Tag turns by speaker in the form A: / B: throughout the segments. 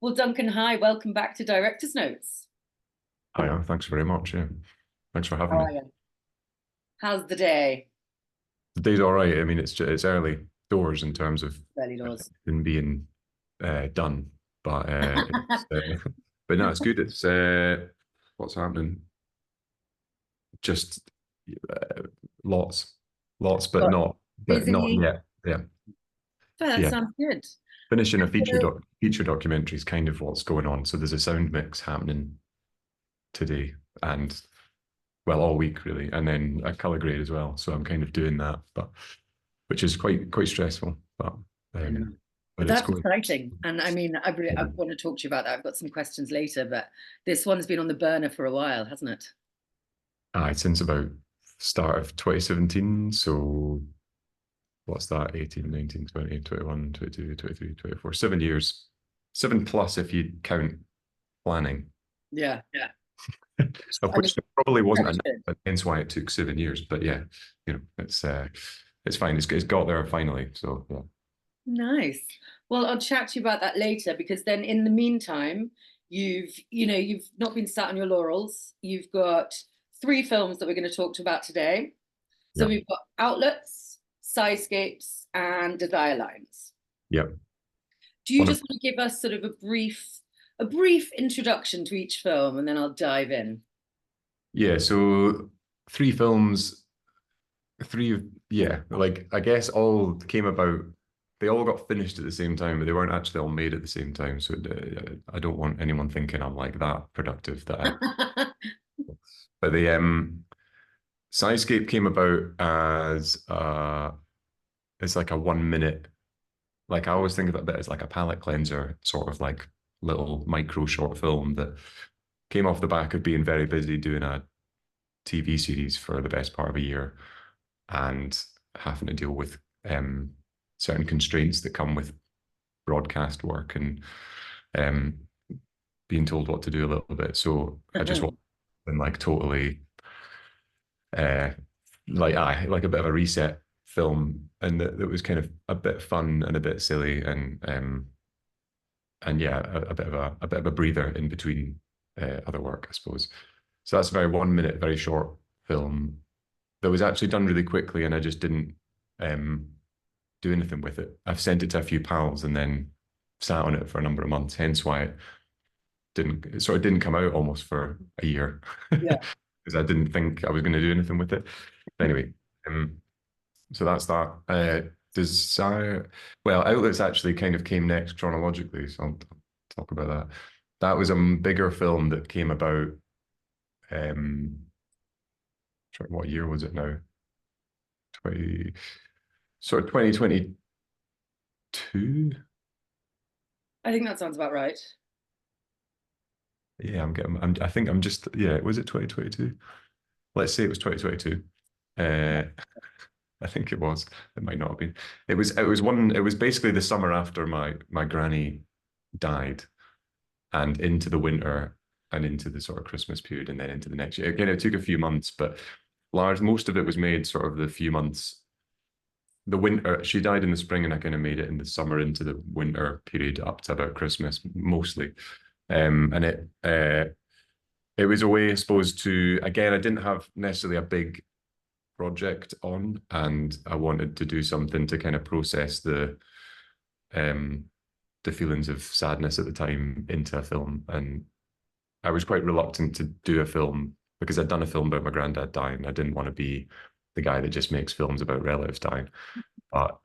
A: Well, Duncan, hi, welcome back to Director's Notes.
B: Hi, thanks very much. Yeah, thanks for having
A: How
B: me.
A: are you? How's the day?
B: The day's all right. I mean, it's early doors in terms of
A: Early doors.
B: everything being done, but but no, it's good. It's what's happening. Just uh, lots, lots, but
A: Got
B: not
A: busy.
B: yet. Yeah,
A: Oh, that
B: yeah.
A: sounds good.
B: Finishing a
A: So,
B: feature documentary is kind of what's going on. So there's a sound mix happening today, and well, all week really, and then a color grade as well. So I'm kind of doing that, but which is quite stressful,
A: I know.
B: um,
A: But
B: but it's
A: that's
B: going.
A: exciting. And I mean, I want to talk to you about that. I've got some questions later, but this one's been on the burner for a while, hasn't it?
B: Since about start of 2017. So what's that? 18, 19, 20, 21, 22, 23, 24, 7 years, 7+ if you count planning,
A: Yeah, yeah.
B: of
A: I mean,
B: which there probably wasn't enough.
A: pressured.
B: Hence why it took 7 years. But yeah, it's fine. It's got there finally. So yeah.
A: Nice. Well, I'll chat to you about that later because then in the meantime, you've not been sat on your laurels. You've got three films that we're going to talk about today. So
B: Yeah.
A: we've got Outlets, Sighscapes, and Desire Lines.
B: Yeah.
A: Do you
B: One of
A: just want to give us sort of a brief introduction to each film, and then I'll dive in?
B: Yeah, so three films, yeah, like I guess all came about, they all got finished at the same time, but they weren't actually all made at the same time. So I don't want anyone thinking I'm like that productive but the Sighscape came about as it's like a 1 minute, like I always think of it a bit as like a palate cleanser, sort of like little micro short film that came off the back of being very busy doing a TV series for the best part of a year and having to deal with certain constraints that come with broadcast work and um, being told what to do a little bit. So I just want like totally uh, like a bit of a reset film, and that was kind of a bit fun and a bit silly and yeah, a bit of a breather in between other work, I suppose. So that's a very 1 minute, very short film that was actually done really quickly, and I just didn't um, do anything with it. I've sent it to a few pals and then sat on it for a number of months. Hence why it sort of didn't come out almost for a year
A: Yeah.
B: because I didn't think I was going to do anything with it. But anyway, so that's that. Desire, well, Outlets actually kind of came next chronologically, so I'll talk about that. That was a bigger film that came about. Um, what year was it now? 20, sort of 2022.
A: I think that sounds about right.
B: Yeah, I think I'm just, yeah, was it 2022? Let's say it was 2022. Uh, I think it was. It might not have been. It was basically the summer after my granny died and into the winter and into the sort of Christmas period and then into the next year. Again, it took a few months, but most of it was made sort of the few months. The winter, she died in the spring and I kind of made it in the summer into the winter period up to about Christmas mostly. And it was a way, I suppose, to, again, I didn't have necessarily a big project on, and I wanted to do something to kind of process um the feelings of sadness at the time into a film. And I was quite reluctant to do a film because I'd done a film about my granddad dying. I didn't want to be the guy that just makes films about relatives dying. But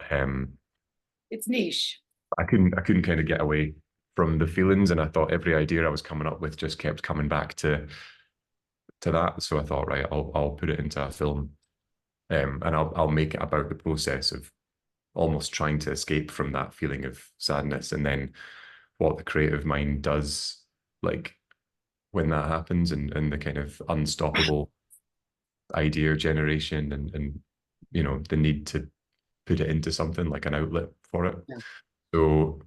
A: It's niche.
B: I couldn't kind of get away from the feelings, and I thought every idea I was coming up with just kept coming back to that. So I thought, right, I'll put it into a film, and I'll make it about the process of almost trying to escape from that feeling of sadness, and then what the creative mind does, like when that happens, and the kind of unstoppable idea generation, and the need to put it into something like an outlet for it.
A: Yeah.
B: So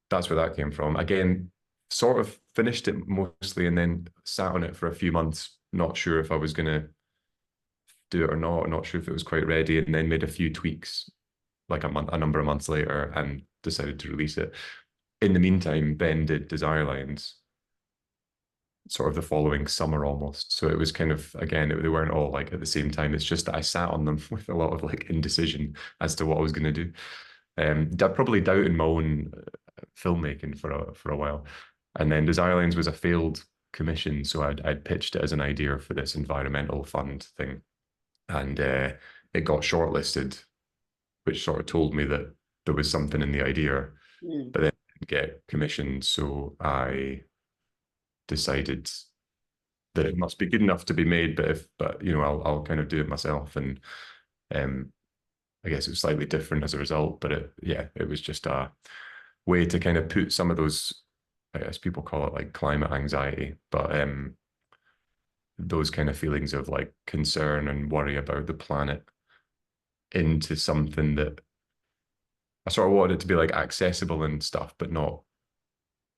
B: that's where that came from. Again, sort of finished it mostly and then sat on it for a few months, not sure if I was going to do it or not, not sure if it was quite ready, and then made a few tweaks like a number of months later and decided to release it. in the meantime, Ben did Desire Lines sort of the following summer almost. So it was kind of, again, they weren't all like at the same time. It's just that I sat on them with a lot of like indecision as to what I was going to do. Probably doubting my own filmmaking for a while. And then Desire Lines was a failed commission. So I'd pitched it as an idea for this environmental fund thing. And it got shortlisted, which sort of told me that there was something in the idea, but then it didn't get commissioned. So I decided that it must be good enough to be made, but you know, I'll kind of do it myself. And I guess it was slightly different as a result, but it was just a way to kind of put some of those, I guess people call it like climate anxiety, but those kind of feelings of like concern and worry about the planet into something that I sort of wanted it to be like accessible and stuff, but not,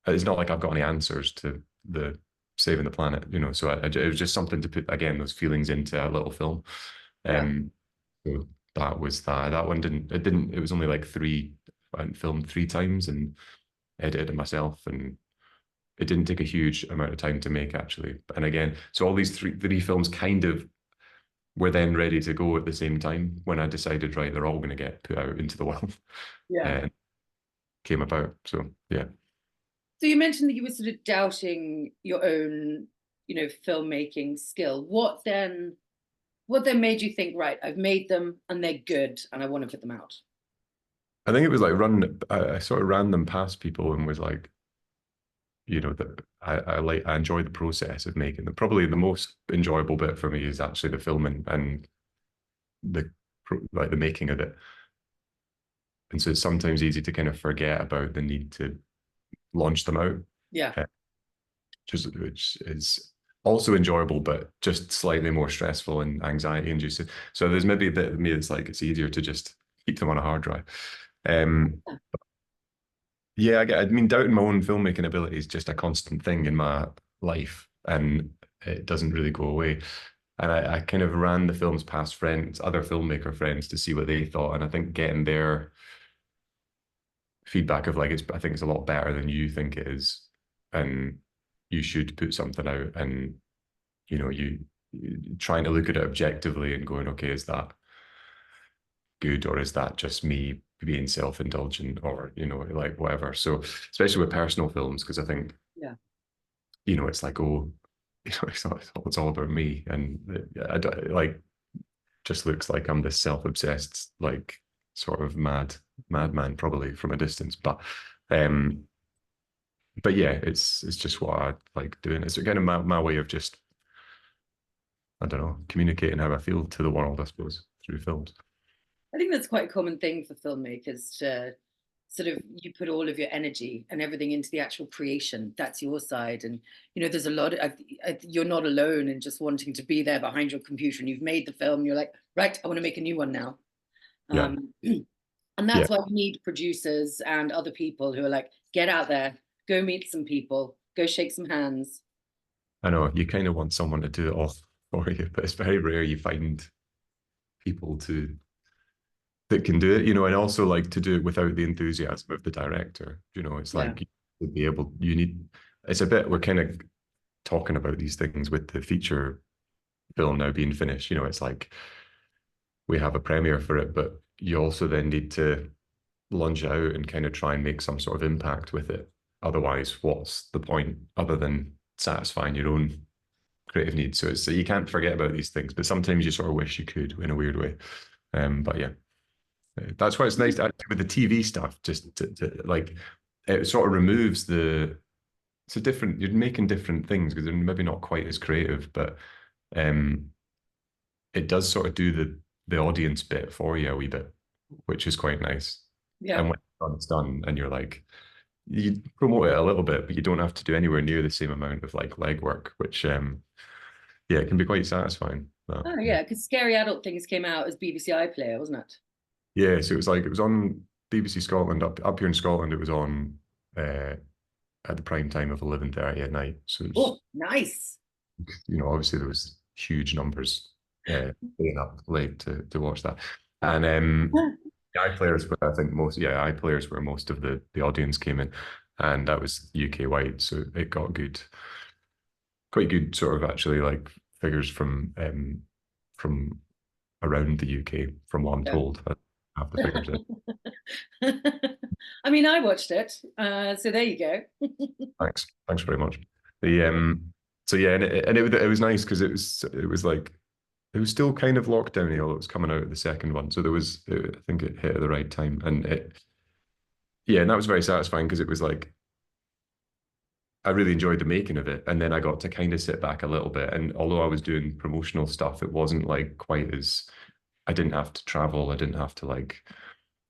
B: it's not like I've got any answers to the saving the planet, you know. So it was just something to put, again, those feelings into a little film. So that was that. That one it was only like I filmed 3 times and edited it myself, and it didn't take a huge amount of time to make actually. And again, so all these three films kind of were then ready to go at the same time when I decided, right, they're all going to get put out into the world. And came about. So yeah.
A: So you mentioned that you were sort of doubting your own, you know, filmmaking skill. What then made you think, right, I've made them and they're good and I want to put them out?
B: I think it was like I sort of ran them past people and was like, you know, that I enjoy the process of making them. Probably the most enjoyable bit for me is actually the filming and the like the making of it. And so it's sometimes easy to kind of forget about the need to launch them out. Which is also enjoyable, but just slightly more stressful and anxiety inducing. So there's maybe a bit of me that's like it's easier to just keep them on a hard drive. Yeah, I mean, doubting my own filmmaking ability is just a constant thing in my life, and it doesn't really go away. And I kind of ran the films past friends, other filmmaker friends, to see what they thought, and I think getting their feedback of like I think it's a lot better than you think it is, and you should put something out, and you know, you trying to look at it objectively and going, okay, is that good or is that just me being self-indulgent or, you know, like whatever. So especially with personal films, because I think, you know, it's like, oh, you know, it's all about me, and I don't, like, just looks like I'm this self-obsessed, like sort of madman probably from a distance, but yeah, it's just what I like doing. It's kind of my way of just, I don't know, communicating how I feel to the world, I suppose, through films.
A: I think that's quite a common thing for filmmakers to sort of, you put all of your energy and everything into the actual creation. That's your side. And, you know, there's a lot of, you're not alone in just wanting to be there behind your computer and you've made the film. You're like, right, I want to make a new one now. And that's why we need producers and other people who are like, get out there, go meet some people, go shake some hands.
B: I know you kind of want someone to do it all for you, but it's very rare you find people that can do it, you know, and also like to do it without the enthusiasm of the director. You know, it's like to be able, you need, it's a bit, we're kind of talking about these things with the feature film now being finished. You know, it's like we have a premiere for it, but you also then need to lunge out and kind of try and make some sort of impact with it. Otherwise, what's the point other than satisfying your own creative needs? So you can't forget about these things, but sometimes you sort of wish you could in a weird way. But yeah, that's why it's nice to, with the TV stuff, just to like, it sort of removes it's a different, you're making different things because they're maybe not quite as creative, but it does sort of do the audience bit for you a wee bit, which is quite nice. And when it's done and you're like, you promote it a little bit, but you don't have to do anywhere near the same amount of like legwork, which it can be quite satisfying.
A: Oh yeah, because Scary Adult Things came out as BBC iPlayer, wasn't it?
B: Yeah, so it was on BBC Scotland up here in Scotland. It was on at the prime time of 11:30 at night. So it was,
A: nice.
B: You know, obviously there was huge numbers being up late to watch that, and iPlayers were, I think, iPlayers where most of the audience came in, and that was UK wide, so it got quite good sort of actually like figures from around the UK, from what I'm
A: Yeah.
B: told. I have the figures in.
A: I mean, I watched it, so there you go.
B: Thanks very much. The so yeah, and it was nice because it was like it was still kind of lockdowny, although it was coming out of the second one. So there was, I think it hit at the right time, and yeah, and that was very satisfying because it was like I really enjoyed the making of it, and then I got to kind of sit back a little bit. And although I was doing promotional stuff, it wasn't like quite as I didn't have to travel, I didn't have to like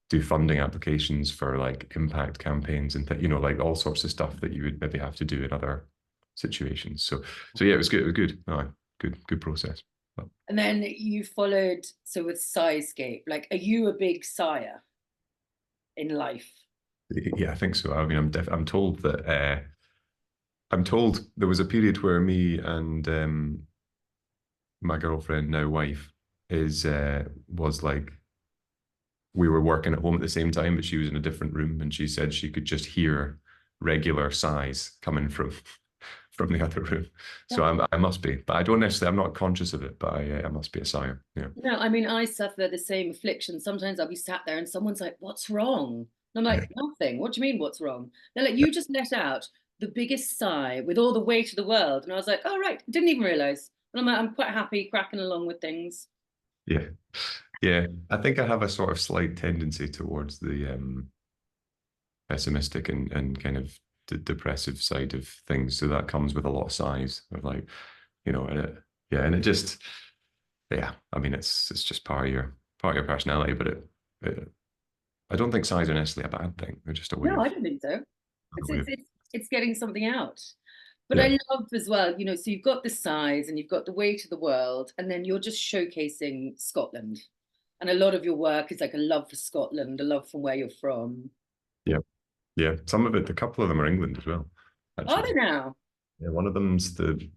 B: do funding applications for like impact campaigns and like all sorts of stuff that you would maybe have to do in other situations. So yeah, it was good. It was good. No, good process. But,
A: And then you followed, so with Sighscape, like, are you a big sire in life?
B: yeah, I think so. I mean, I'm told that I'm told there was a period where me and my girlfriend, now wife, is was like we were working at home at the same time, but she was in a different room, and she said she could just hear regular sighs coming from from the other room. So I must be, but I don't necessarily. I'm not conscious of it, but I must be a sire. Yeah.
A: No, I mean, I suffer the same affliction. Sometimes I'll be sat there and someone's like, "What's wrong?" And I'm
B: Yeah.
A: like, "Nothing. What do you mean, what's wrong?" They're like, "You just let out the biggest sigh with all the weight of the world." And I was like, "Oh, right. Didn't even realize." And I'm like, I'm quite happy cracking along with things.
B: Yeah. Yeah. I think I have a sort of slight tendency towards the pessimistic and kind of depressive side of things. So that comes with a lot of sighs of like, and yeah, and it just, yeah, I mean, it's just part of your personality, but it I don't think sighs are necessarily a bad thing. They're just a way
A: No,
B: of,
A: I don't think so.
B: a
A: It's
B: way
A: it's
B: of
A: it's it's getting something out. But
B: yeah,
A: I love as well, so you've got the size and you've got the weight of the world, and then you're just showcasing Scotland. And a lot of your work is like a love for Scotland, a love from where you're from.
B: yeah, yeah. Some of it, a couple of them are England as well,
A: Are
B: actually.
A: they now?
B: Yeah, one of them's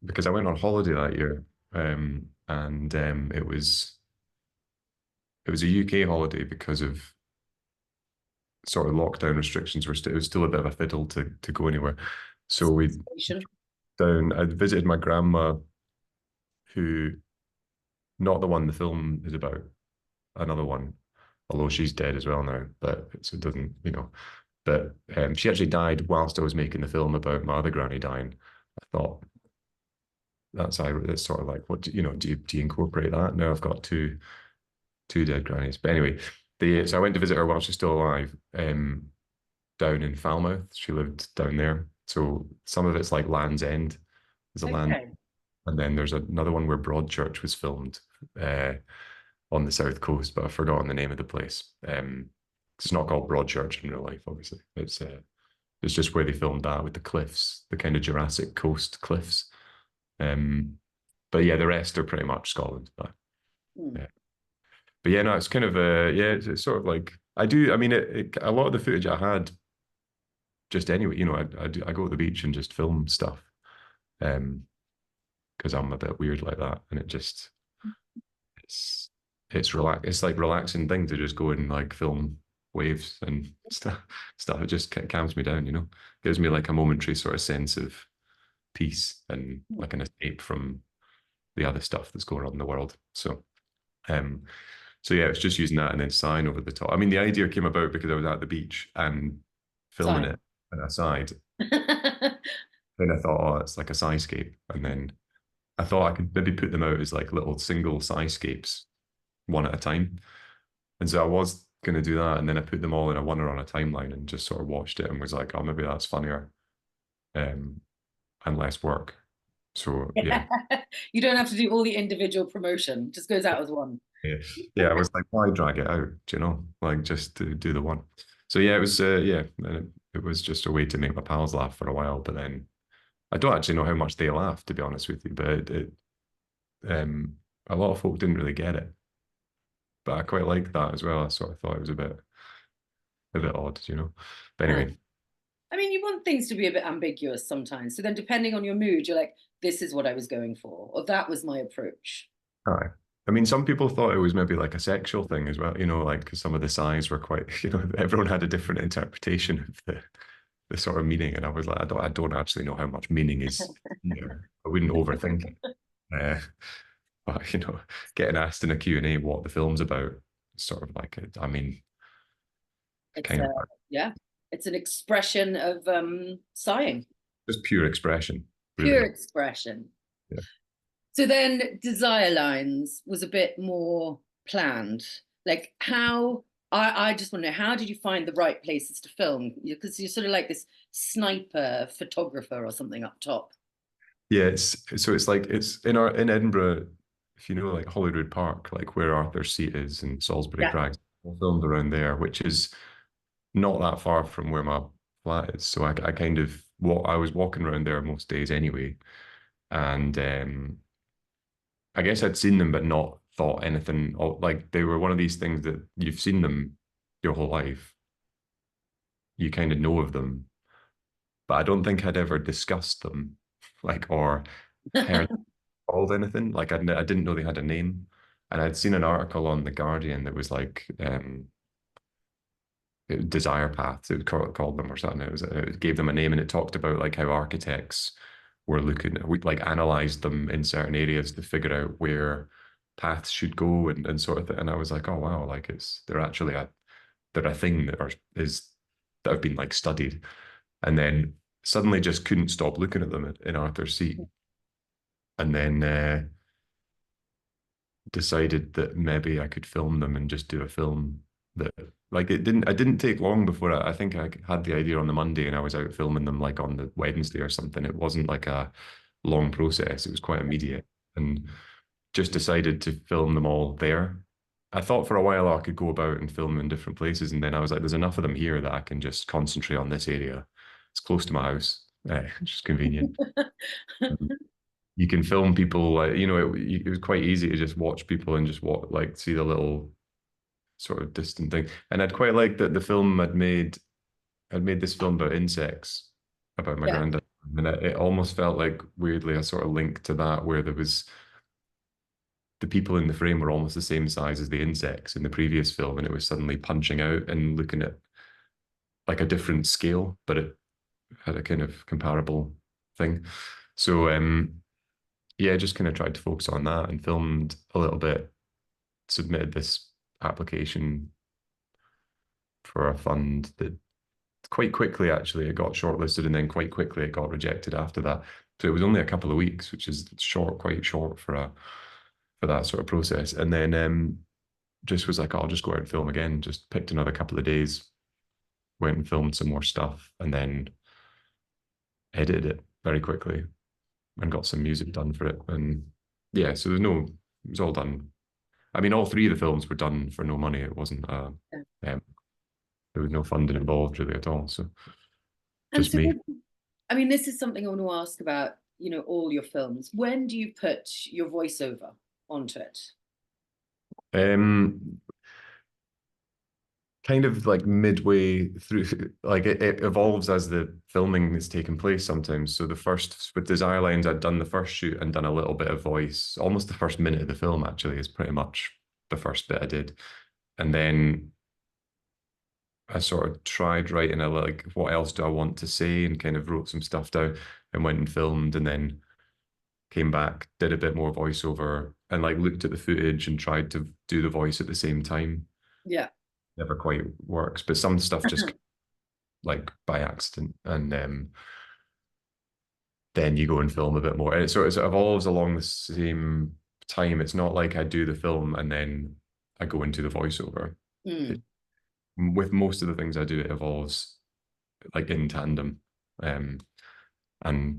B: because I went on holiday that year, and it was a UK holiday because of sort of lockdown restrictions were it was still a bit of a fiddle to go anywhere. So we
A: Station.
B: I visited my grandma, who not the one the film is about, another one, although she's dead as well now, but so it doesn't, but she actually died whilst I was making the film about my other granny dying. I thought that's sort of like, what do you incorporate that? Now I've got two dead grannies. But anyway, so I went to visit her while she's still alive, down in Falmouth. She lived down there. So some of it's like Land's End. There's a land,
A: Okay.
B: and then there's another one where Broadchurch was filmed uh, on the south coast, but I've forgotten the name of the place. It's not called Broadchurch in real life, obviously. It's just where they filmed that with the cliffs, the kind of Jurassic Coast cliffs. But yeah, the rest are pretty much Scotland. But
A: Hmm.
B: yeah, but yeah, no, it's kind of yeah, it's sort of like I do. I mean, a lot of the footage I had just anyway. I go to the beach and just film stuff, because I'm a bit weird like that, and it's it's like relaxing thing to just go and like film waves and stuff. It just calms me down, gives me like a momentary sort of sense of peace and like an escape from the other stuff that's going on in the world. Um, so yeah, it's just using that and then sign over the top. I mean, the idea came about because I was at the beach and filming
A: Sign.
B: it aside. Then I thought, oh, it's like a Sighscape, and then I thought I could maybe put them out as like little single Sighscapes, one at a time. And so I was going to do that, and then I put them all in a one on a timeline and just sort of watched it and was like, oh, maybe that's funnier, and less work. So yeah,
A: You don't have to do all the individual promotion. Just goes out as one.
B: yeah, yeah. I was like, why drag it out? Like just to do the one. So yeah, it was yeah, and it was just a way to make my pals laugh for a while. But then I don't actually know how much they laughed, to be honest with you. But a lot of folk didn't really get it. But I quite liked that as well. I sort of thought it was a bit odd. But
A: Yeah.
B: anyway,
A: I mean, you want things to be a bit ambiguous sometimes. So then, depending on your mood, you're like, this is what I was going for, or that was my approach.
B: aye. I mean, some people thought it was maybe like a sexual thing as well, like 'cause some of the sighs were quite, everyone had a different interpretation of the sort of meaning, and I was like, I don't actually know how much meaning is here. I wouldn't overthink it. But getting asked in a Q&A what the film's about, sort of like it. I mean,
A: It's
B: kind of
A: yeah, it's an expression of sighing,
B: just pure expression,
A: pure
B: really.
A: expression.
B: Yeah.
A: So then Desire Lines was a bit more planned. Like I just want to know, how did you find the right places to film? Because you're sort of like this sniper photographer or something up top.
B: Yeah, it's like it's in Edinburgh, if you know like Holyrood Park, like where Arthur's Seat is and Salisbury
A: Yeah.
B: Crags, all filmed around there, which is not that far from where my flat is. So I kind of I was walking around there most days anyway, and I guess I'd seen them but not thought anything of, like they were one of these things that you've seen them your whole life, you kind of know of them, but I don't think I'd ever discussed them, like or heard called anything. Like I didn't know they had a name, and I'd seen an article on the Guardian that was like Desire Paths. It called them or something. It gave them a name, and it talked about like how architects were looking, we like analyzed them in certain areas to figure out where paths should go and sort of thing. And I was like, oh wow, like they're actually they're a thing that have been like studied, and then suddenly just couldn't stop looking at them in Arthur's Seat, and then decided that maybe I could film them and just do a film that like it didn't take long before I think I had the idea on the Monday and I was out filming them like on the Wednesday or something. It wasn't like a long process. It was quite immediate, and just decided to film them all there. I thought for a while I could go about and film in different places, and then I was like, there's enough of them here that I can just concentrate on this area. It's close to my house. It's just convenient. You can film people, it was quite easy to just watch people and just like see the little sort of distant thing. And I'd quite like that the film I'd made this film about insects, about my
A: Yeah.
B: granddad. And it almost felt like weirdly a sort of link to that, where there was the people in the frame were almost the same size as the insects in the previous film, and it was suddenly punching out and looking at like a different scale, but it had a kind of comparable thing. So yeah, just kind of tried to focus on that and filmed a little bit, submitted this application for a fund that quite quickly actually it got shortlisted, and then quite quickly it got rejected after that. So it was only a couple of weeks, which is short, quite short for that sort of process. And then just was like, I'll just go out and film again. Just picked another couple of days, went and filmed some more stuff, and then edited it very quickly and got some music done for it. And yeah, so it was all done. I mean, all three of the films were done for no money. It wasn't, there was no funding involved really at all. So
A: And
B: just
A: so,
B: me.
A: I mean, this is something I want to ask about, all your films. When do you put your voiceover onto it?
B: Um, Kind of like midway through, like it evolves as the filming is taking place sometimes. So the first, with Desire Lines, I'd done the first shoot and done a little bit of voice. Almost the first minute of the film actually is pretty much the first bit I did. And then I sort of tried writing like, what else do I want to say, and kind of wrote some stuff down and went and filmed, and then came back, did a bit more voiceover, and like looked at the footage and tried to do the voice at the same time.
A: Yeah.
B: Never quite works, but some stuff just like by accident, and then you go and film a bit more, and it sort of evolves along the same time. It's not like I do the film and then I go into the voiceover.
A: Mm.
B: With most of the things I do, it evolves like in tandem, and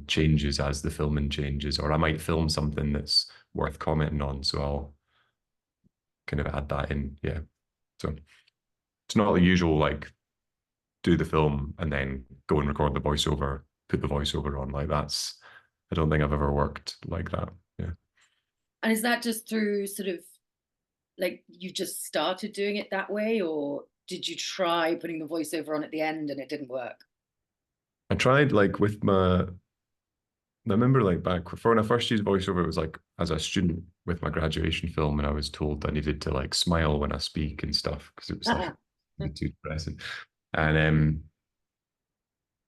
B: changes as the filming changes, or I might film something that's worth commenting on, so I'll kind of add that in. Yeah, so it's not the usual like do the film and then go and record the voiceover, put the voiceover on. Like that's, I don't think I've ever worked like that. Yeah.
A: And is that just through sort of like you just started doing it that way, or did you try putting the voiceover on at the end and it didn't work?
B: I tried like I remember like back for when I first used voiceover, it was like as a student with my graduation film, and I was told I needed to like smile when I speak and stuff because it was like too depressing. And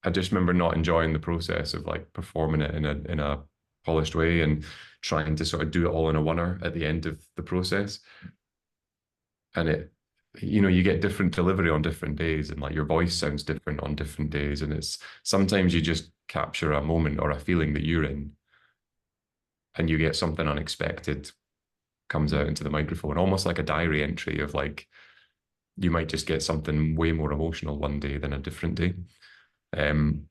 B: I just remember not enjoying the process of like performing it in a polished way and trying to sort of do it all in a oneer at the end of the process. And it, you know, you get different delivery on different days, and like your voice sounds different on different days. And it's sometimes you just capture a moment or a feeling that you're in, and you get something unexpected comes out into the microphone, almost like a diary entry of like you might just get something way more emotional one day than a different day. And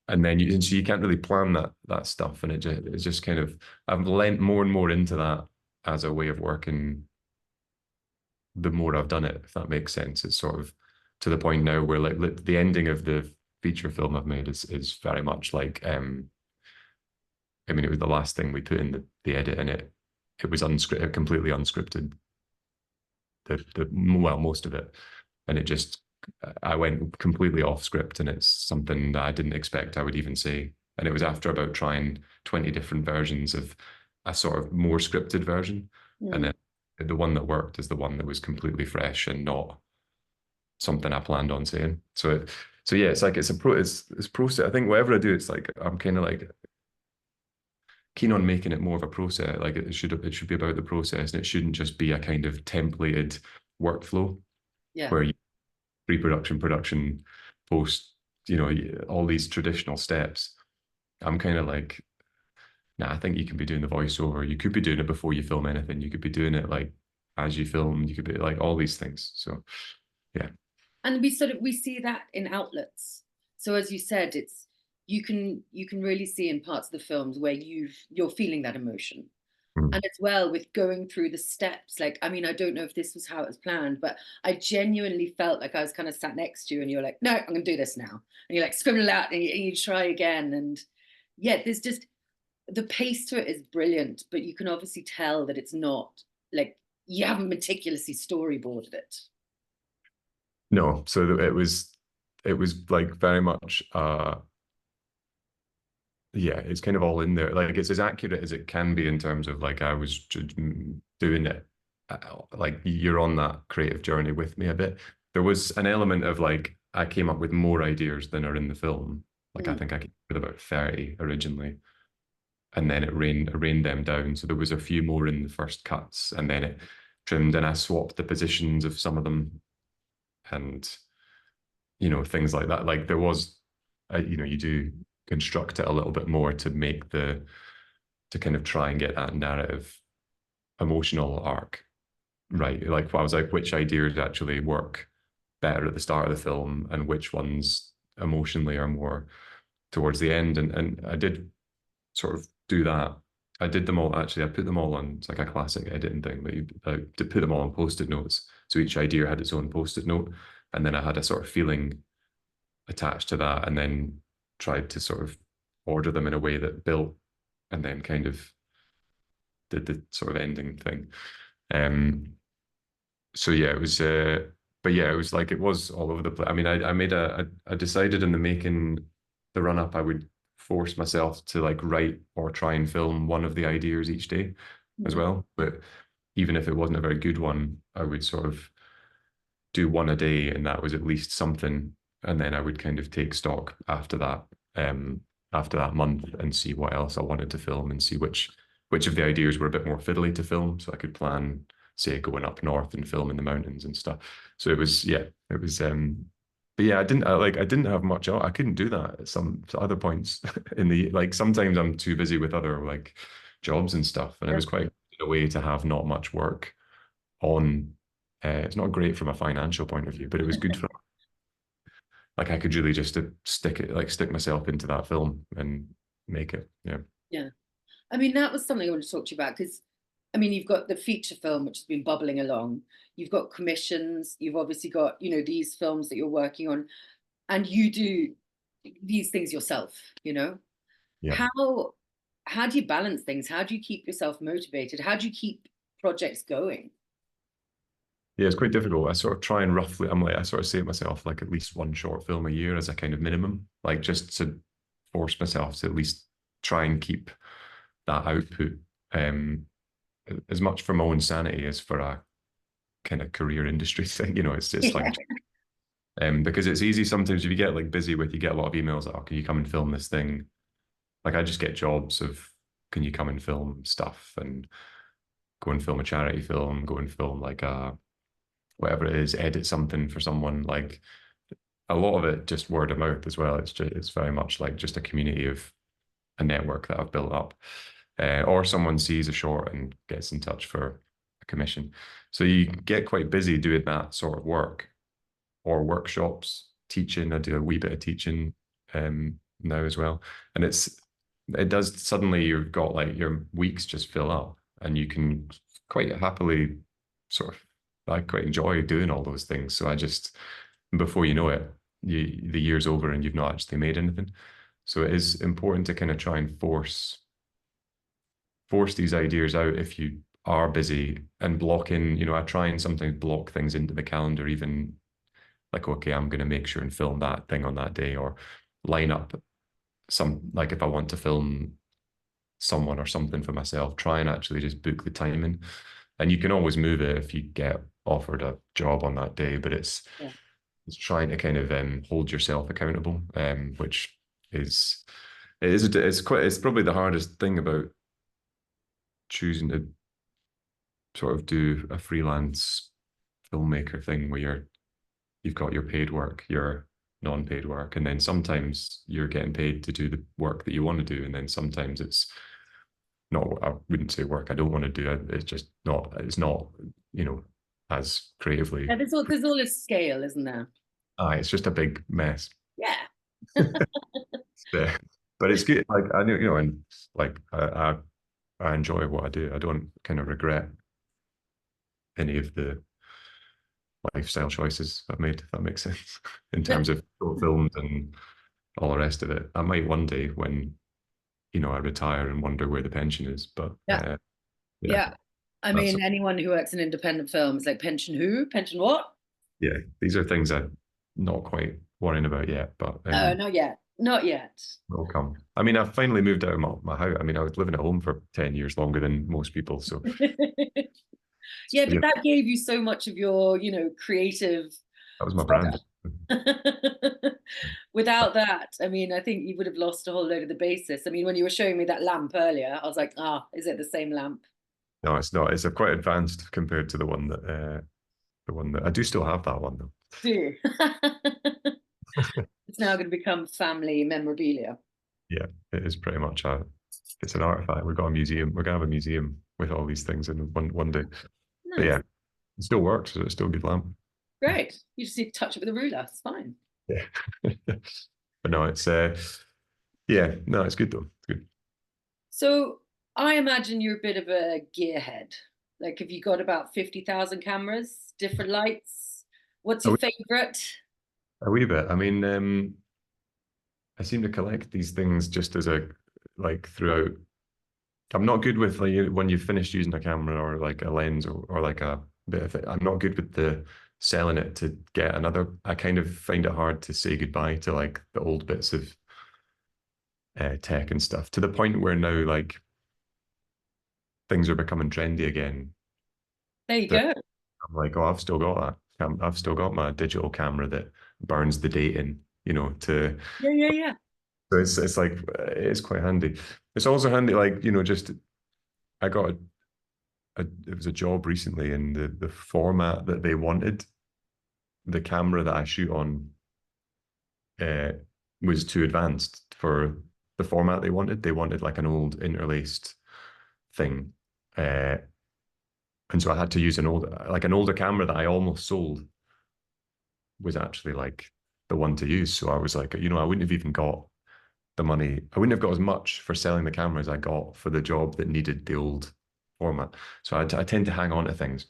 B: then and so you can't really plan that stuff, and it's just kind of, I've lent more and more into that as a way of working. The more I've done it, if that makes sense, it's sort of to the point now where like the ending of the feature film I've made is very much like I mean, it was the last thing we put in the edit, and it was unscripted, completely unscripted. Well, most of it, and it just, I went completely off script, and it's something that I didn't expect I would even say. And it was after about trying 20 different versions of a sort of more scripted version, and then the one that worked is the one that was completely fresh and not something I planned on saying. So yeah, it's like it's process. I think whatever I do, it's like I'm kind of like keen on making it more of a process. Like it should be about the process, and it shouldn't just be a kind of templated workflow where you pre-production, production, post, you know, all these traditional steps. I'm kind of like, nah, I think you can be doing the voiceover. You could be doing it before you film anything. You could be doing it like as you film. You could be like all these things. So yeah.
A: And we see that in Outlets. So as you said, it's you can really see in parts of the films where you're feeling that emotion. And as well with going through the steps, like, I mean, I don't know if this was how it was planned, but I genuinely felt like I was kind of sat next to you and you're like, no, I'm going to do this now. And you're like, scribble it out, and you try again. And yeah, there's just, the pace to it is brilliant, but you can obviously tell that it's not like, you haven't meticulously storyboarded it.
B: No, so it was like very much yeah, it's kind of all in there. Like it's as accurate as it can be in terms of like I was doing it. Like you're on that creative journey with me a bit. There was an element of like I came up with more ideas than are in the film. Like I think I came up with about 30 originally, and then it rained them down. So there was a few more in the first cuts, and then it trimmed, and I swapped the positions of some of them, and you know, things like that. Like there was, you know, you do construct it a little bit more to make to kind of try and get that narrative emotional arc right. Like I was like, which ideas actually work better at the start of the film, and which ones emotionally are more towards the end. And I did sort of do that. I did them all actually. I put them all on. It's like a classic editing thing. But to put them all on post-it notes. So each idea had its own post-it note, and then I had a sort of feeling attached to that, and then tried to sort of order them in a way that built, and then kind of did the sort of ending thing. So yeah, it was. But yeah, it was like it was all over the place. I mean, I made I decided in the making, the run up, I would force myself to like write or try and film one of the ideas each day as well. But even if it wasn't a very good one, I would sort of do one a day, and that was at least something. And then I would kind of take stock after that month, and see what else I wanted to film, and see which of the ideas were a bit more fiddly to film, so I could plan, say, going up north and film in the mountains and stuff. So it was, yeah, it was. But yeah, I didn't have much. I couldn't do that at some other points in the, like sometimes I'm too busy with other like jobs and stuff, and it was quite a way to have not much work on. It's not great from a financial point of view, but it was good for, like I could really just stick myself into that film and make it. Yeah.
A: Yeah. I mean, that was something I wanted to talk to you about, because I mean, you've got the feature film, which has been bubbling along. You've got commissions. You've obviously got, you know, these films that you're working on, and you do these things yourself, you know.
B: Yeah.
A: How do you balance things? How do you keep yourself motivated? How do you keep projects going?
B: Yeah, it's quite difficult. I sort of try and roughly, I sort of say to myself, like at least one short film a year as a kind of minimum, like just to force myself to at least try and keep that output, as much for my own sanity as for a kind of career industry thing. You know, it's
A: Yeah.
B: like Because it's easy sometimes if you get like busy with, you get a lot of emails like, oh, can you come and film this thing? Like I just get jobs of, can you come and film stuff and go and film a charity film, go and film like a whatever it is, edit something for someone. Like a lot of it just word of mouth as well. It's very much like just a community of a network that I've built up. Or someone sees a short and gets in touch for a commission. So you get quite busy doing that sort of work or workshops, teaching. I do a wee bit of teaching now as well. And it does suddenly you've got like your weeks just fill up and you can quite happily sort of I quite enjoy doing all those things. So I just before you know it, the year's over and you've not actually made anything. So it is important to kind of try and force these ideas out if you are busy and block in, I try and sometimes block things into the calendar, even like, okay, I'm going to make sure and film that thing on that day or line up some, like if I want to film someone or something for myself, try and actually just book the time in. And you can always move it if you get offered a job on that day, but it's trying to kind of hold yourself accountable, which is it's probably the hardest thing about choosing to sort of do a freelance filmmaker thing where you've got your paid work, your non-paid work, and then sometimes you're getting paid to do the work that you want to do, and then sometimes it's not. I wouldn't say work I don't want to do. It's just not. It's not. As creatively.
A: Yeah, there's all this scale, isn't there?
B: It's just a big mess.
A: Yeah.
B: Yeah. But it's good. Like I know, and like I enjoy what I do. I don't kind of regret any of the lifestyle choices I've made, if that makes sense, in terms of short films and all the rest of it. I might one day when, I retire and wonder where the pension is, but
A: yeah. I mean, anyone who works in independent films, like pension who? Pension what?
B: Yeah, these are things I'm not quite worrying about yet, but
A: not yet. Not yet.
B: Will come. I mean, I've finally moved out of my house. I mean, I was living at home for 10 years longer than most people. So
A: yeah, but that gave you so much of your, creative.
B: That was my brand.
A: Without that, I mean, I think you would have lost a whole load of the basis. I mean, when you were showing me that lamp earlier, I was like, is it the same lamp?
B: No, it's not. It's a quite advanced compared to the one that I do still have that one though.
A: Do you? It's now going to become family memorabilia.
B: Yeah, it is pretty much it's an artifact. We've got a museum. We're gonna have a museum with all these things in one day. Nice. But yeah, it still works. So it's still a good lamp.
A: Great. You just need to touch it with a ruler. It's fine.
B: Yeah. But no, it's it's good though. It's good.
A: So I imagine you're a bit of a gearhead. Like, have you got about 50,000 cameras, different lights? What's your favorite?
B: A wee bit. I mean, I seem to collect these things just as throughout. I'm not good with like when you've finished using a camera or like a lens or like a bit of it. I'm not good with the selling it to get another. I kind of find it hard to say goodbye to like the old bits of tech and stuff, to the point where now like things are becoming trendy again.
A: There you go.
B: I'm like, oh, I've still got that. I've still got my digital camera that burns the date in, to
A: yeah.
B: So it's like it's quite handy. It's also handy, like, just I got it was a job recently, and the format that they wanted, the camera that I shoot on, was too advanced for the format they wanted. They wanted like an old interlaced thing, and so I had to use an older camera that I almost sold was actually like the one to use. So I was like, I wouldn't have even got the money. I wouldn't have got as much for selling the camera as I got for the job that needed the old format. So I tend to hang on to things,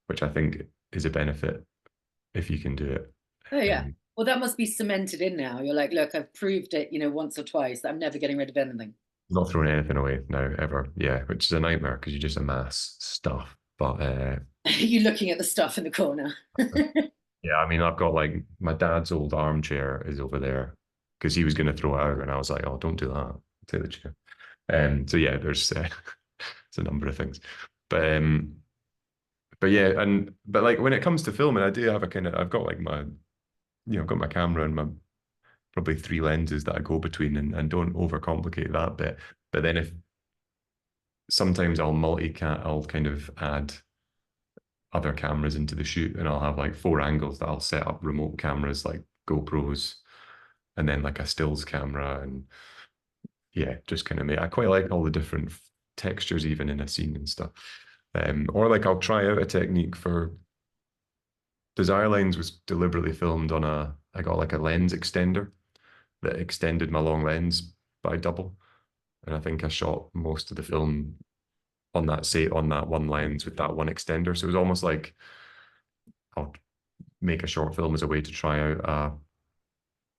B: which I think is a benefit if you can do it.
A: Oh yeah. Well, that must be cemented in now. You're like, look, I've proved it, once or twice that I'm never getting rid of anything.
B: Not throwing anything away now ever. Yeah, which is a nightmare because you just amass stuff. But
A: you're looking at the stuff in the corner.
B: Yeah, I mean, I've got like my dad's old armchair is over there because he was going to throw it out, and I was like, oh, don't do that. Take the chair. So yeah, there's it's a number of things, but yeah, but like when it comes to filming, I do have I've got like I've got my camera and my probably 3 lenses that I go between, and don't overcomplicate that bit. But then if sometimes I'll kind of add other cameras into the shoot, and I'll have like 4 angles that I'll set up remote cameras like GoPros, and then like a stills camera, and yeah, just kind of I quite like all the different textures even in a scene and stuff. Or like I'll try out a technique for Desire Lines was deliberately filmed on I got like a lens extender that extended my long lens by double. And I think I shot most of the film on that one lens with that one extender. So it was almost like I'll make a short film as a way to try out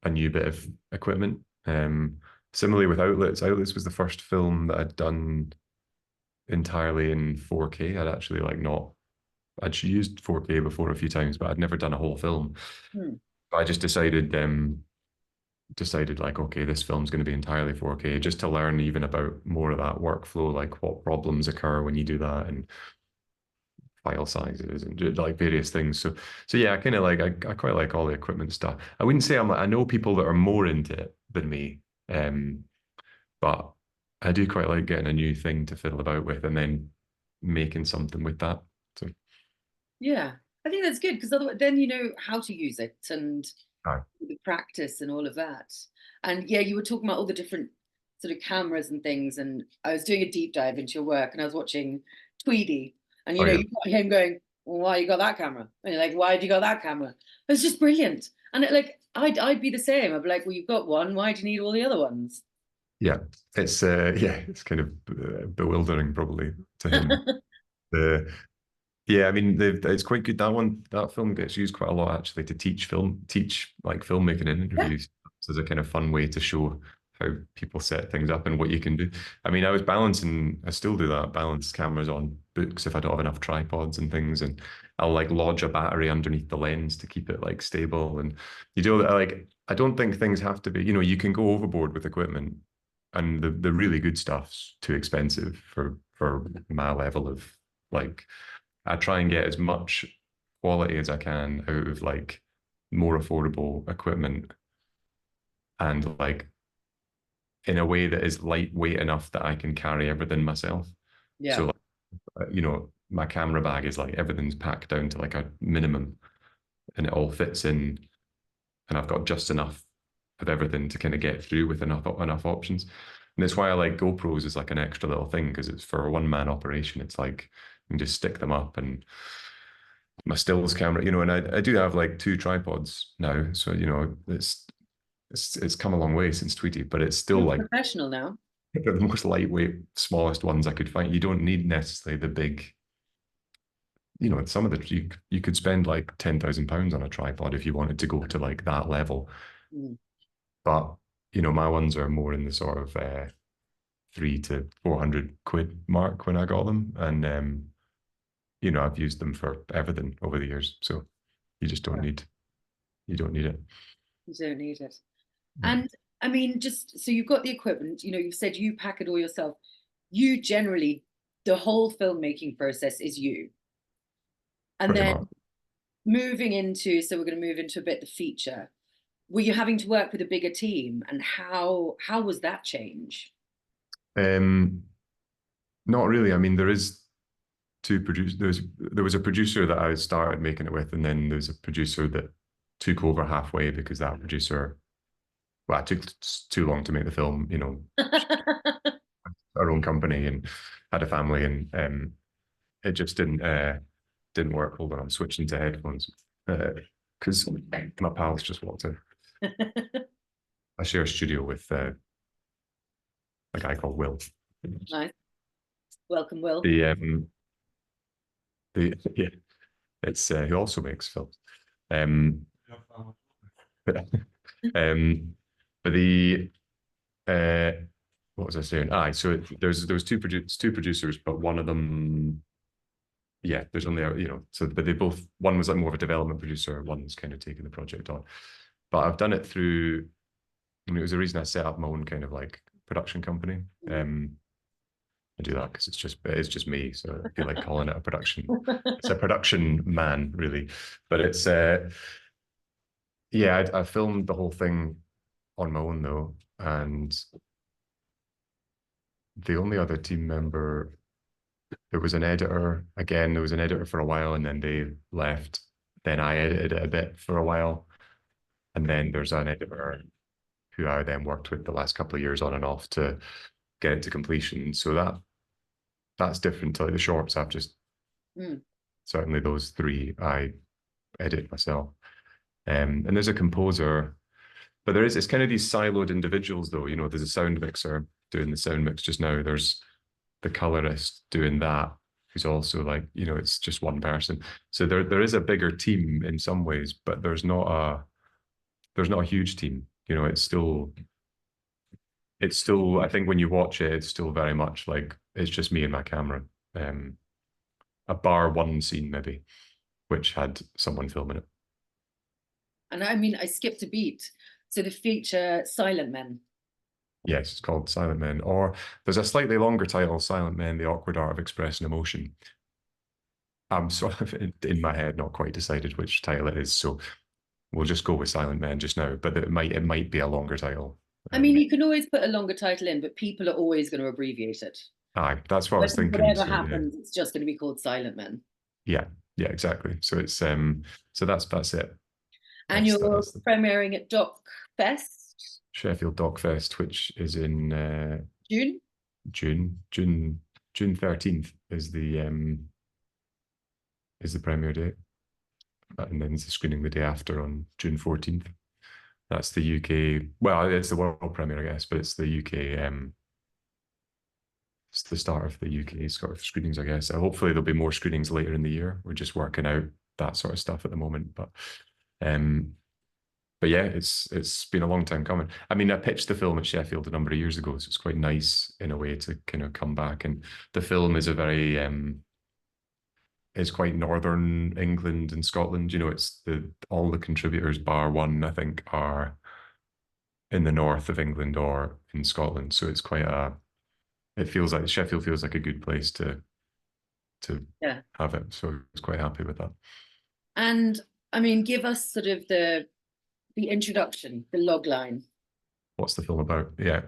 B: a new bit of equipment. Similarly with Outlets, Outlets was the first film that I'd done entirely in 4K. I'd used 4K before a few times, but I'd never done a whole film. I just decided like, okay, this film's going to be entirely 4K, just to learn even about more of that workflow, like what problems occur when you do that, and file sizes and like various things. So yeah, I kind of like I quite like all the equipment stuff. I wouldn't say I know people that are more into it than me, but I do quite like getting a new thing to fiddle about with and then making something with that. So
A: Yeah, I think that's good because otherwise, then you know how to use it and
B: aye.
A: the practice and all of that. And yeah, you were talking about all the different sort of cameras and things. And I was doing a deep dive into your work, and I was watching Tweedy, and
B: Oh yeah,
A: you got him going, well, "Why you got that camera?" And you're like, "Why do you got that camera?" It's just brilliant. And I'd be the same. I'd be like, "Well, you've got one. Why do you need all the other ones?"
B: yeah. It's kind of bewildering probably to him. The Yeah, I mean, it's quite good. That film gets used quite a lot actually to teach like filmmaking in
A: Yeah.
B: interviews. So it's a kind of fun way to show how people set things up and what you can do. I mean, I still do that, balance cameras on books if I don't have enough tripods and things, and I'll like lodge a battery underneath the lens to keep it like stable. And you do that, like, I don't think things have to be, you can go overboard with equipment, and the really good stuff's too expensive for my level of like. I try and get as much quality as I can out of like more affordable equipment, and like in a way that is lightweight enough that I can carry everything myself.
A: Yeah.
B: So like, my camera bag is like everything's packed down to like a minimum, and it all fits in, and I've got just enough of everything to kind of get through with enough options. And that's why I like GoPros as like an extra little thing, because it's for a one-man operation. It's like you can just stick them up, and my stills camera, and I do have like 2 tripods now. So, it's come a long way since Tweety, but it's still
A: You're
B: like
A: professional now.
B: they're the most lightweight, smallest ones I could find. You don't need necessarily the big, some of you could spend like £10,000 on a tripod if you wanted to go to like that level.
A: Mm.
B: But, my ones are more in the sort of 300 to 400 quid mark when I got them. And I've used them for everything over the years. So you just don't need you don't need it.
A: You don't need it.
B: Yeah,
A: And I mean, just so you've got the equipment, you've said you pack it all yourself. You generally, the whole filmmaking process is you. And
B: pretty
A: then
B: much.
A: so we're going to move into a bit the feature. Were you having to work with a bigger team, and how was that change?
B: Um, Not really. I mean, there is two producers. There was a producer that I started making it with, and then there's a producer that took over halfway because that producer, well, it took too long to make the film. Our own company and had a family, and it just didn't work. Hold on, I'm switching to headphones because my pals just walked in. I share a studio with a guy called Will.
A: Nice. Welcome, Will.
B: The yeah, it's who also makes films. Um, but, but the what was I saying? So there was two producers, but one of them, yeah, there's only so but they both, one was like more of a development producer, one was kind of taking the project on. But I've done it through. I mean, it was the reason I set up my own kind of like production company. I do that because it's just me, so I feel like calling it a production. It's a production man, really, but it's yeah, I filmed the whole thing on my own though, and the only other team member, there was an editor. Again, there was an editor for a while, and then they left. Then I edited it a bit for a while, and then there's an editor who I then worked with the last couple of years on and off to get it to completion. So that's different to like the shorts. I've just certainly those three I edit myself. And there's a composer, but it's kind of these siloed individuals though. You know, there's a sound mixer doing the sound mix just now. There's the colorist doing that, who's also like, you know, it's just one person. So there is a bigger team in some ways, but there's not a huge team. You know, it's still, I think when you watch it, it's still very much like it's just me and my camera. A bar one scene maybe, which had someone filming it.
A: And I mean, I skipped a beat. So the feature Silent Men.
B: Yes, it's called Silent Men, or there's a slightly longer title, Silent Men, The Awkward Art of Expressing Emotion. I'm sort of in my head not quite decided which title it is, so we'll just go with Silent Men just now, but it might be a longer title.
A: I mean, you can always put a longer title in, but people are always going to abbreviate it.
B: Aye, that's what I was thinking.
A: Whatever
B: So,
A: happens, it's just going to be called Silent Men.
B: yeah, exactly. So it's so that's it.
A: And you're premiering at DocFest,
B: Sheffield DocFest, which is in
A: June.
B: June 13th is the premiere date, and then it's the screening the day after on June 14th. That's the UK. Well, it's the world premiere, I guess, but it's the UK. It's the start of the UK sort of screenings, I guess. Hopefully, there'll be more screenings later in the year. We're just working out that sort of stuff at the moment, but yeah, it's been a long time coming. I mean, I pitched the film at Sheffield a number of years ago, so it's quite nice in a way to kind of come back. And the film is a very it's quite northern England and Scotland. You know, it's all the contributors bar one, I think, are in the north of England or in Scotland. So it's quite it feels like Sheffield feels like a good place to have it. So I was quite happy with that.
A: And I mean, give us sort of the introduction, the log line.
B: What's the film about? Yeah,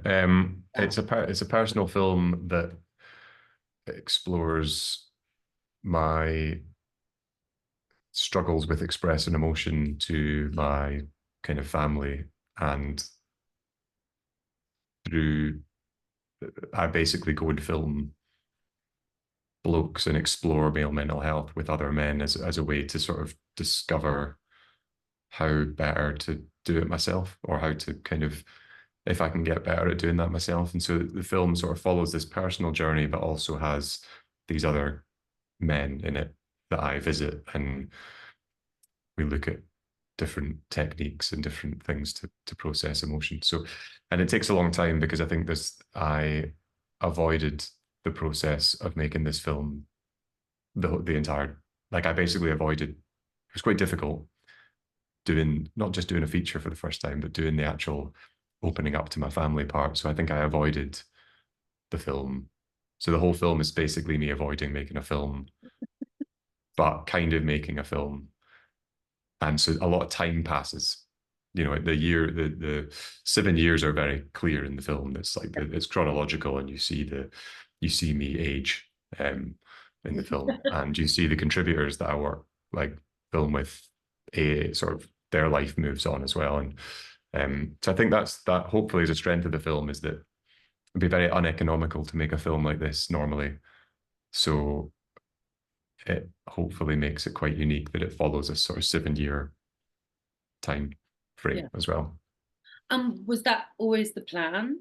B: it's a personal film that explores my struggles with expressing emotion to my kind of family, and through I basically go and film blokes and explore male mental health with other men as a way to sort of discover how better to do it myself, or how to kind of, if I can get better at doing that myself. And so the film sort of follows this personal journey, but also has these other men in it that I visit, and we look at different techniques and different things to process emotion. So, and it takes a long time because I think I avoided the process of making this film the entire, like I basically avoided, it was quite difficult not just doing a feature for the first time, but doing the actual opening up to my family part. So I think I avoided the film. So the whole film is basically me avoiding making a film, but kind of making a film. And so a lot of time passes. You know, the 7 years are very clear in the film. It's like it's chronological, and you see me age in the film, and you see the contributors that I film with, a sort of their life moves on as well. And so I think that hopefully is a strength of the film, is that it'd be very uneconomical to make a film like this normally. So it hopefully makes it quite unique that it follows a sort of 7-year time frame as well.
A: Was that always the plan?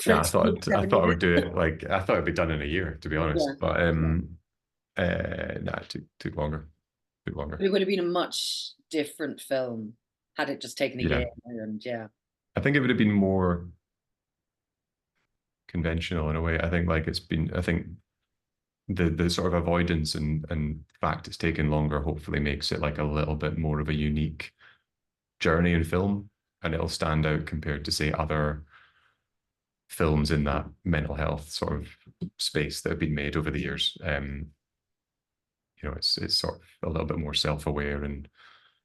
B: Yeah, I thought I would do it, like I thought it'd be done in a year, to be honest. Yeah. But it took longer. It
A: would have been a much different film had it just taken a year. And
B: I think it would have been more conventional in a way. I think the sort of avoidance and fact it's taken longer hopefully makes it like a little bit more of a unique journey in film, and it'll stand out compared to say other films in that mental health sort of space that have been made over the years. You know, it's sort of a little bit more self-aware and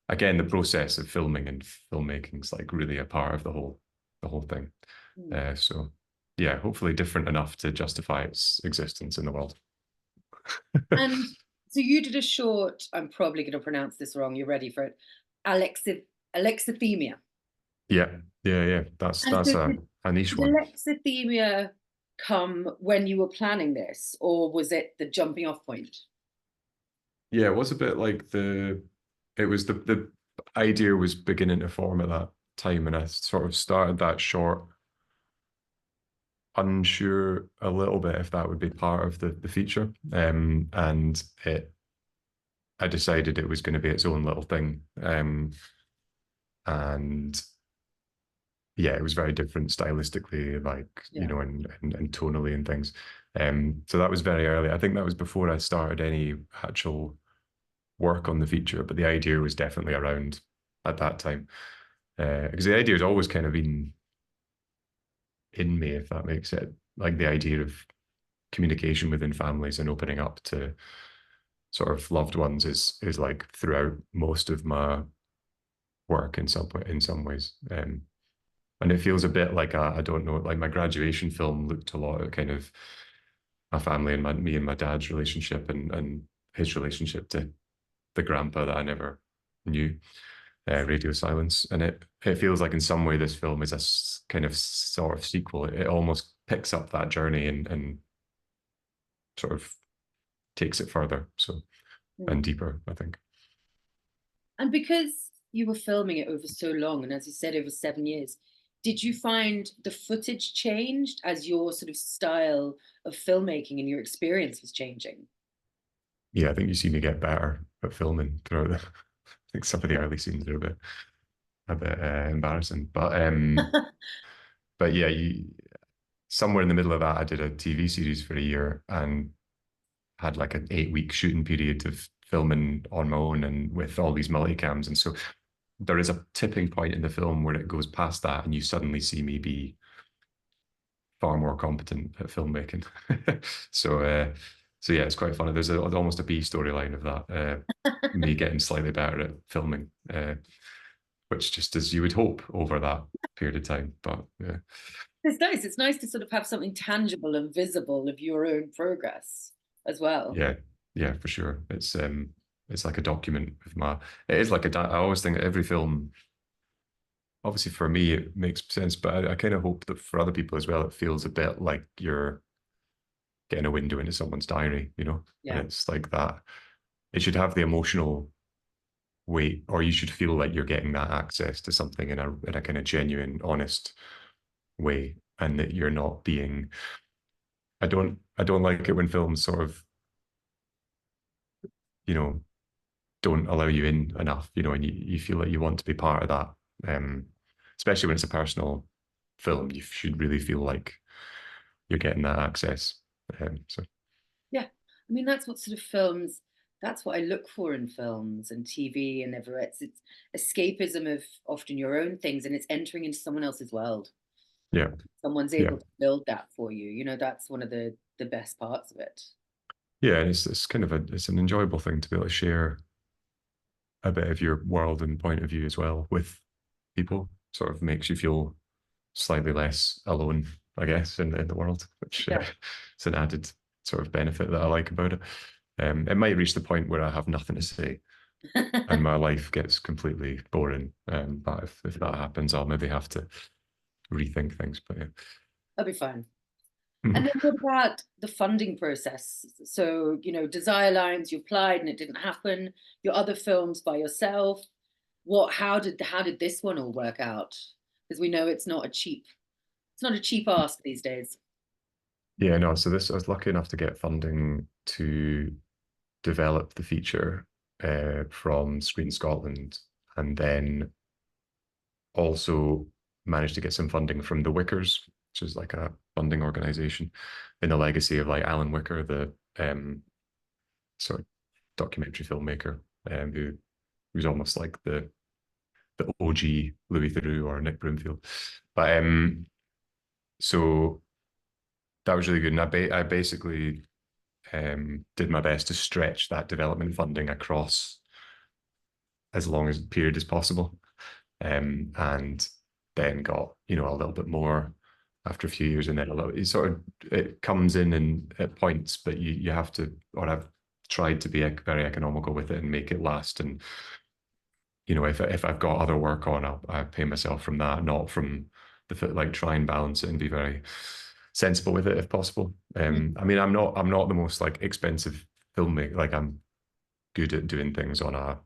B: again, the process of filming and filmmaking is like really a part of the whole thing. So yeah, hopefully different enough to justify its existence in the world.
A: And so you did a short, I'm probably going to pronounce this wrong, you're ready for it, Alexithymia.
B: Yeah, yeah. That's
A: And so
B: a niche
A: did
B: one.
A: Alexithymia come when you were planning this, or was it the jumping off point?
B: Yeah, it was a bit like it was the idea was beginning to form at that time, and I sort of started that short, unsure a little bit if that would be part of the feature. And I decided it was going to be its own little thing. And yeah, it was very different stylistically, like, you know, and tonally and things. So that was very early. I think that was before I started any actual work on the feature, but the idea was definitely around at that time. Because the idea has always kind of been in me, if that makes it, like the idea of communication within families and opening up to sort of loved ones is like throughout most of my work in some ways. And it feels a bit like I don't know, like my graduation film looked a lot at kind of my family and me and my dad's relationship and his relationship to the grandpa that I never knew, Radio Silence. And it feels like in some way this film is a kind of sort of sequel. It almost picks up that journey and sort of takes it further, so and deeper, I think.
A: And because you were filming it over so long, and as you said, over 7 years, did you find the footage changed as your sort of style of filmmaking and your experience was changing?
B: Yeah, I think you see me get better at filming throughout I think some of the early scenes are a bit embarrassing, but yeah, somewhere in the middle of that, I did a TV series for a year and had like an 8-week shooting period of filming on my own and with all these multicams. And so there is a tipping point in the film where it goes past that and you suddenly see me be far more competent at filmmaking. So yeah, it's quite funny. There's almost a B storyline of that, me getting slightly better at filming, which just as you would hope over that period of time. But yeah.
A: It's nice. It's nice to sort of have something tangible and visible of your own progress as well.
B: Yeah, for sure. It's like a document of it is like I always think that every film, obviously for me it makes sense, but I kind of hope that for other people as well, it feels a bit like you're getting a window into someone's diary, you know?
A: Yeah.
B: And it's like that. It should have the emotional weight, or you should feel like you're getting that access to something in a kind of genuine, honest way, and that you're not being. I don't like it when films sort of, you know, don't allow you in enough, you know, and you feel like you want to be part of that. Especially when it's a personal film, you should really feel like you're getting that access. So
A: Yeah. I mean, that's what sort of films, that's what I look for in films and TV and everywhere. It's escapism of often your own things, and it's entering into someone else's world.
B: yeah,
A: Someone's
B: yeah,
A: able to build that for you. You know, that's one of the best parts of it.
B: yeah. And it's kind of it's an enjoyable thing to be able to share a bit of your world and point of view as well with people. Sort of makes you feel slightly less alone, I guess, in the world, which is an added sort of benefit that I like about it. It might reach the point where I have nothing to say and my life gets completely boring. But if that happens, I'll maybe have to rethink things. But yeah.
A: That'll be fine. And then what about the funding process? So, you know, Desire Lines, you applied and it didn't happen. Your other films by yourself. How did this one all work out? Because we know it's not a cheap ask these days.
B: Yeah, no. So I was lucky enough to get funding to develop the feature from Screen Scotland, and then also managed to get some funding from the Wickers, which is like a funding organization in the legacy of like Alan Wicker, the sort of documentary filmmaker, who's almost like the OG Louis Theroux or Nick Broomfield. But so that was really good, and I basically did my best to stretch that development funding across as long as period as possible, and then got, you know, a little bit more after a few years, and then a little. It sort of, it comes in at points, but you have to, or I've tried to be very economical with it and make it last. And you know, if I've got other work on, I pay myself from that, not from the, like, try and balance it and be very sensible with it if possible. I mean, I'm not the most like expensive filmmaker. Like, I'm good at doing things on a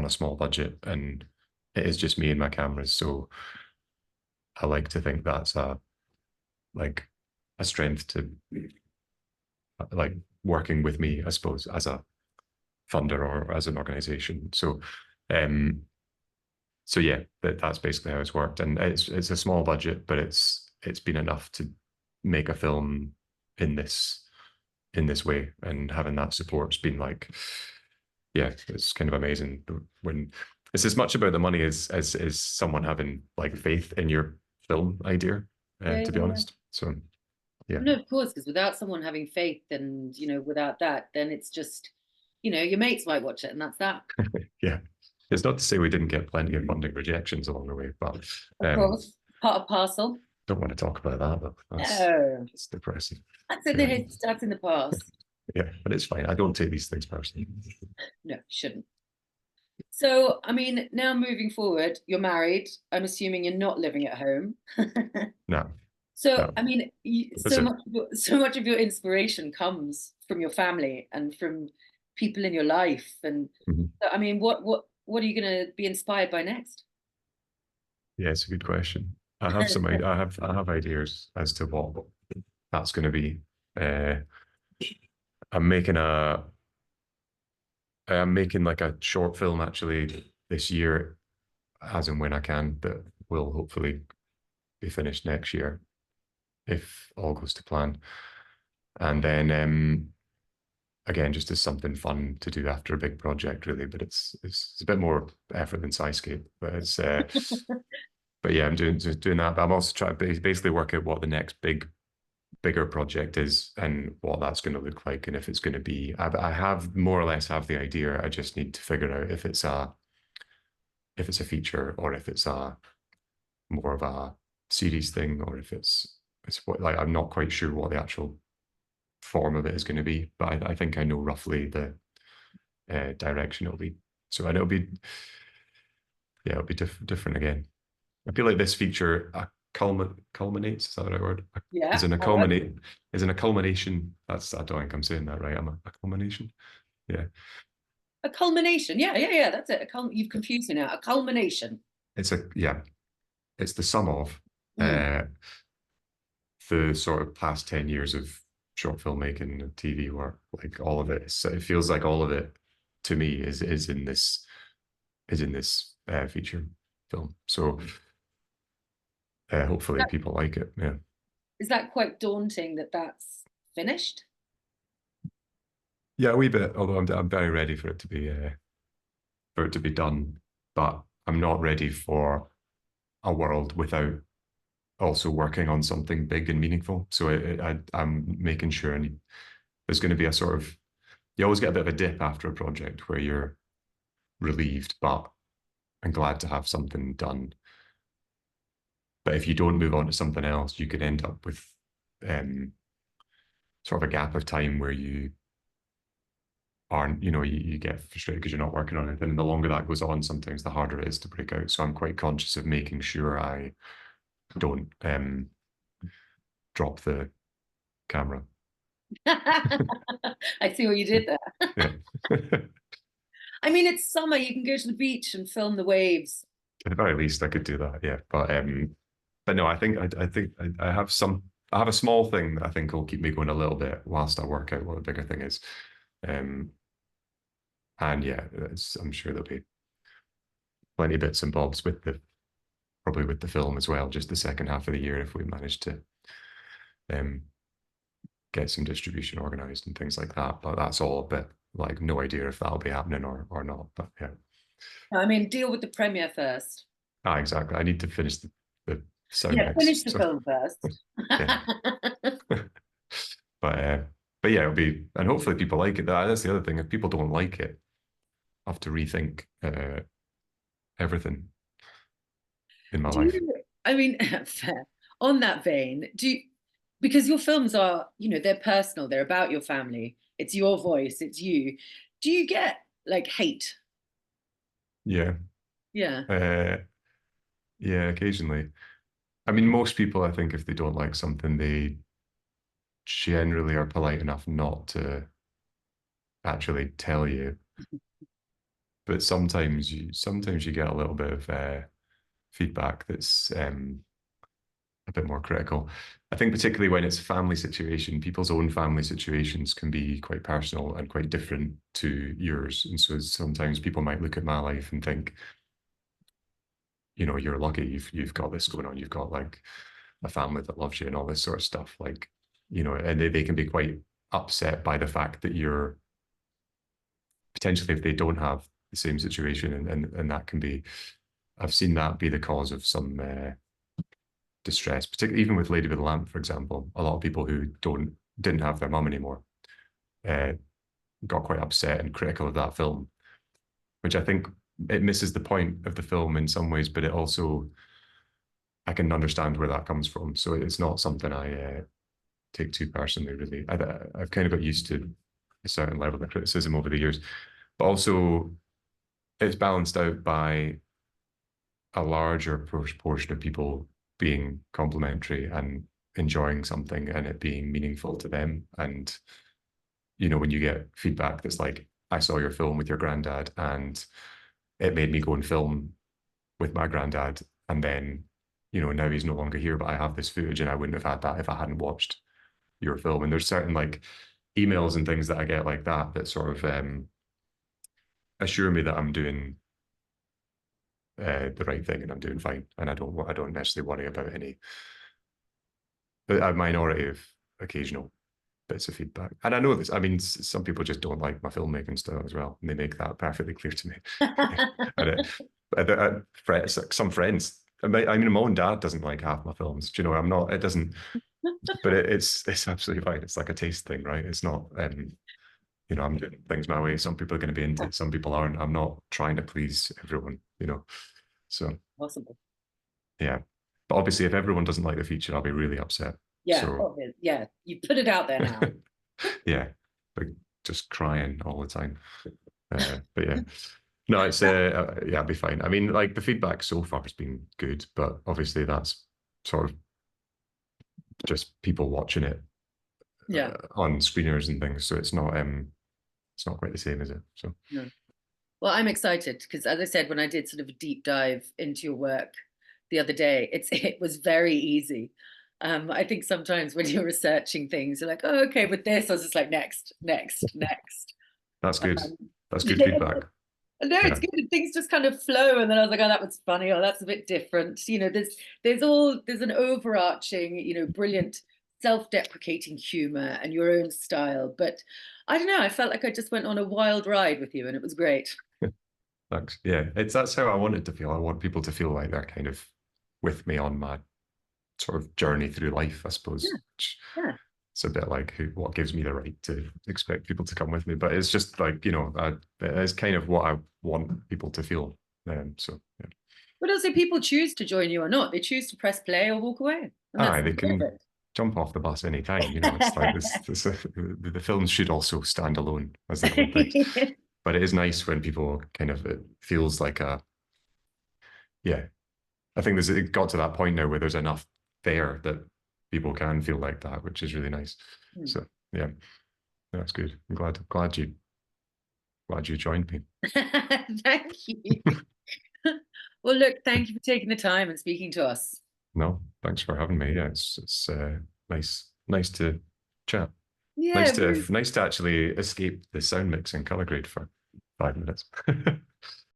B: small budget, and it is just me and my cameras. So I like to think that's like a strength to, like, working with me, I suppose, as a funder or as an organization. So so yeah, that's basically how it's worked. And it's a small budget, but it's been enough to make a film in this way, and having that support's been like, yeah, it's kind of amazing. When it's as much about the money as someone having like faith in your film idea,
A: Yeah,
B: to be
A: yeah.
B: honest. So yeah.
A: No, of course, because without someone having faith, and you know, without that, then it's just, you know, your mates might watch it, and that's that.
B: Yeah, it's not to say we didn't get plenty of funding rejections along the way, but
A: Of course, part of parcel.
B: don't want to talk about that. But
A: No,
B: it's depressing.
A: that's in the that's in the past.
B: Yeah, but it's fine. I don't take these things personally.
A: No, shouldn't. So, I mean, now moving forward, you're married. I'm assuming you're not living at home.
B: No.
A: So,
B: No.
A: I mean, so much of your inspiration comes from your family and from people in your life. And I mean, what are you going to be inspired by next?
B: Yeah, it's a good question. I have some. I have ideas as to what that's going to be. I'm making like a short film actually this year, as and when I can, that will hopefully be finished next year, if all goes to plan. And then again, just as something fun to do after a big project, really. But it's a bit more effort than Sighscape, but it's but yeah, I'm doing that. But I'm also trying to basically work out what the next bigger project is and what that's going to look like, and if it's going to be. I have more or less have the idea. I just need to figure out if it's a feature, or if it's a more of a series thing, or if it's what, like, I'm not quite sure what the actual form of it is going to be, but I think I know roughly the direction it'll be. So, and it'll be different again. I feel like this feature culminates. Is that the right word?
A: Yeah.
B: Is in a culmination. That's, I don't think I'm saying that right. I'm a culmination. Yeah.
A: A culmination. Yeah. That's it. You've confused me now. A culmination.
B: It's the sum of the sort of past 10 years of short filmmaking and TV work, like all of it. So it feels like all of it to me is in this feature film. So hopefully people like it. Yeah.
A: Is that quite daunting that that's finished?
B: Yeah, a wee bit. Although I'm very ready for it to be done, but I'm not ready for a world without also working on something big and meaningful. So I'm making sure, and there's going to be a sort of, you always get a bit of a dip after a project where you're relieved, but I'm glad to have something done. But if you don't move on to something else, you could end up with sort of a gap of time where you aren't, you get frustrated because you're not working on it. And the longer that goes on, sometimes the harder it is to break out. So I'm quite conscious of making sure I don't drop the camera.
A: I see what you did there.
B: Yeah.
A: I mean, it's summer. You can go to the beach and film the waves.
B: At the very least, I could do that. Yeah, but no, I think I have a small thing that I think will keep me going a little bit whilst I work out what the bigger thing is. And yeah, I'm sure there'll be plenty of bits and bobs probably with the film as well, just the second half of the year, if we manage to get some distribution organized and things like that. But that's all a bit like, no idea if that'll be happening or not. But yeah.
A: I mean, deal with the premiere first.
B: Exactly. I need to finish the sound mix.
A: Finish the film first.
B: Yeah. But yeah, it'll be, and hopefully people like it. That's the other thing. If people don't like it, have to rethink everything in my
A: Do
B: life.
A: you, I mean, fair. On that vein, because your films are, they're personal, they're about your family, it's your voice, it's you. Do you get like hate?
B: Yeah.
A: Yeah.
B: Uh, yeah, occasionally. I mean, most people, I think, if they don't like something, they generally are polite enough not to actually tell you. But sometimes you get a little bit of feedback that's a bit more critical. I think particularly when it's a family situation, people's own family situations can be quite personal and quite different to yours. And so sometimes people might look at my life and think, you're lucky you've got this going on. You've got like a family that loves you and all this sort of stuff. Like, and they can be quite upset by the fact that you're potentially, if they don't have the same situation, and that can be, I've seen that be the cause of some distress, particularly even with Lady with a Lamp, for example. A lot of people who didn't have their mum anymore uh, got quite upset and critical of that film, which I think it misses the point of the film in some ways, but it also, I can understand where that comes from. So it's not something I take too personally, really. I've kind of got used to a certain level of criticism over the years, but also it's balanced out by a larger proportion of people being complimentary and enjoying something and it being meaningful to them. And, when you get feedback that's like, I saw your film with your granddad and it made me go and film with my granddad. And then, now he's no longer here, but I have this footage and I wouldn't have had that if I hadn't watched your film. And there's certain like emails and things that I get like that sort of assure me that I'm doing the right thing and I'm doing fine. And I don't necessarily worry about a minority of occasional bits of feedback. And I know this, I mean, some people just don't like my filmmaking style as well. And they make that perfectly clear to me. And some friends, I mean, my own dad doesn't like half my films. Do you know, I'm not, it doesn't, but it's absolutely fine. It's like a taste thing, right? It's not, I'm doing things my way. Some people are going to be into it, some people aren't. I'm not trying to please everyone, So,
A: Possible.
B: yeah. But obviously, if everyone doesn't like the feature, I'll be really upset.
A: Yeah.
B: So,
A: Yeah. You put it out there now.
B: yeah, like just crying all the time. But yeah, no, it's yeah, I'll be fine. I mean, like the feedback so far has been good, but obviously that's sort of just people watching it
A: Yeah.
B: on screeners and things. So it's not quite the same, is it? So
A: No. Well, I'm excited because, as I said, when I did sort of a deep dive into your work the other day, it was very easy. I think sometimes when you're researching things, you're like, oh, okay, with this, I was just like, next, next, next.
B: that's good.
A: Um,
B: That's good feedback.
A: no,
B: Yeah.
A: it's good. Things just kind of flow, and then I was like, oh, that was funny. Oh, that's a bit different. There's an overarching, brilliant self-deprecating humor and your own style. But I don't know. I felt like I just went on a wild ride with you, and it was great.
B: Thanks. Yeah, that's how I want it to feel. I want people to feel like they're kind of with me on my sort of journey through life, I suppose.
A: Yeah.
B: It's a bit like what gives me the right to expect people to come with me. But it's just like, it's kind of what I want people to feel. So, yeah.
A: But also, people choose to join you or not. They choose to press play or walk away, and that's
B: They can
A: perfect.
B: jump off the bus anytime. It's like the films should also stand alone as their own things. But it is nice when people kind of, it feels like yeah, I think it got to that point now where there's enough there that people can feel like that, which is really nice. So yeah, that's good. I'm glad you joined me.
A: Thank you. Well, look, thank you for taking the time and speaking to us.
B: No, thanks for having me. Yeah, it's nice to chat.
A: Yeah,
B: Nice to actually escape the sound mix and color grade for 5 minutes.